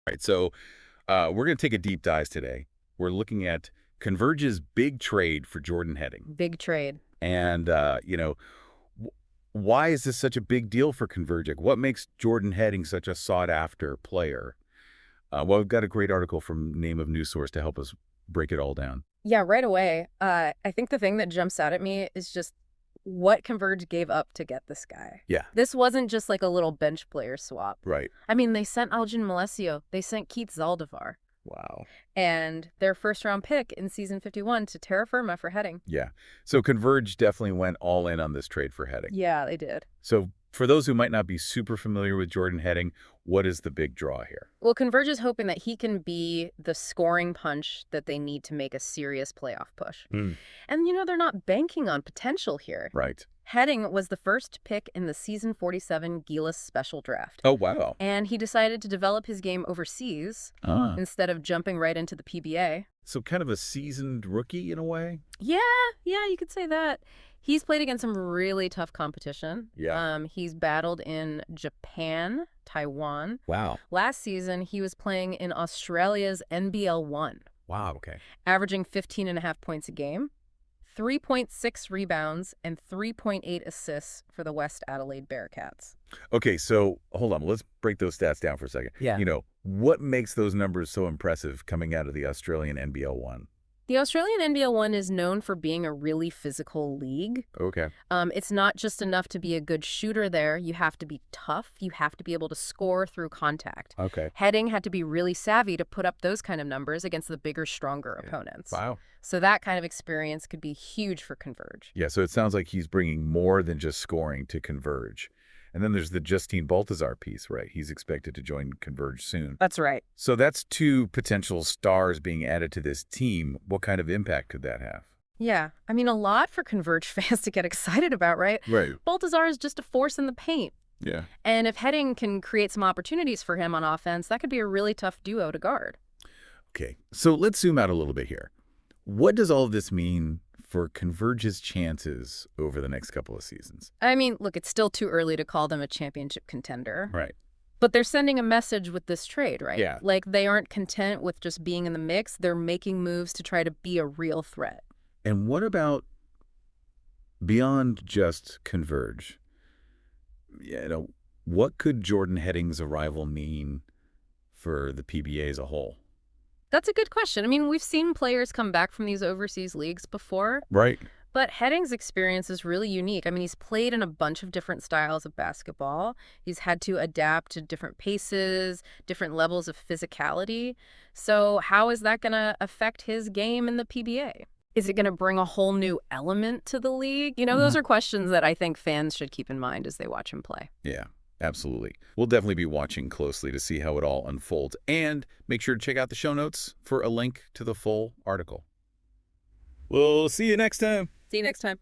Right. So we're going to take a deep dive today. We're looking at Converge's big trade for Jordan Heading. Big trade. And, why is this such a big deal for Converge? Like, what makes Jordan Heading such a sought-after player? Well, we've got a great article from Name of News Source to help us break it all down. Yeah, right away. I think the thing that jumps out at me is just what Converge gave up to get this guy. Yeah. This wasn't just like a little bench player swap. Right. I mean, they sent Elgin Malesio. They sent Keith Zaldivar. Wow. And their first-round pick in season 51 to Terrafirma for Heading. Yeah. So Converge definitely went all in on this trade for Heading. Yeah, they did. So for those who might not be super familiar with Jordan Heading, what is the big draw here? Well, Converge is hoping that he can be the scoring punch that they need to make a serious playoff push. And, they're not banking on potential here. Right. Heading was the first pick in the season 47 Gillis special draft. Oh, wow. And he decided to develop his game overseas instead of jumping right into the PBA. So kind of a seasoned rookie in a way? Yeah, you could say that. He's played against some really tough competition. Yeah. He's battled in Japan, Taiwan. Wow. Last season, he was playing in Australia's NBL 1. Wow, okay. Averaging 15.5 points a game, 3.6 rebounds, and 3.8 assists for the West Adelaide Bearcats. Okay, so hold on. Let's break those stats down for a second. Yeah. What makes those numbers so impressive coming out of the Australian NBL 1? The Australian NBL 1 is known for being a really physical league. Okay. It's not just enough to be a good shooter there. You have to be tough. You have to be able to score through contact. Okay. Heading had to be really savvy to put up those kind of numbers against the bigger, stronger opponents. Wow. So that kind of experience could be huge for Converge. Yeah, so it sounds like he's bringing more than just scoring to Converge. And then there's the Justine Baltazar piece, right? He's expected to join Converge soon. That's right. So that's two potential stars being added to this team. What kind of impact could that have? Yeah. I mean, a lot for Converge fans to get excited about, right? Right. Baltazar is just a force in the paint. Yeah. And if Heading can create some opportunities for him on offense, that could be a really tough duo to guard. Okay, so let's zoom out a little bit here. What does all of this mean for Converge's chances over the next couple of seasons? I mean, look, it's still too early to call them a championship contender. Right. But they're sending a message with this trade, right? Yeah. Like, they aren't content with just being in the mix. They're making moves to try to be a real threat. And what about beyond just Converge? What could Jordan Heading's arrival mean for the PBA as a whole? That's a good question. I mean, we've seen players come back from these overseas leagues before. Right. But Heading's experience is really unique. I mean, he's played in a bunch of different styles of basketball. He's had to adapt to different paces, different levels of physicality. So how is that going to affect his game in the PBA? Is it going to bring a whole new element to the league? Those are questions that I think fans should keep in mind as they watch him play. Yeah, absolutely. We'll definitely be watching closely to see how it all unfolds. And make sure to check out the show notes for a link to the full article. We'll see you next time. See you next time.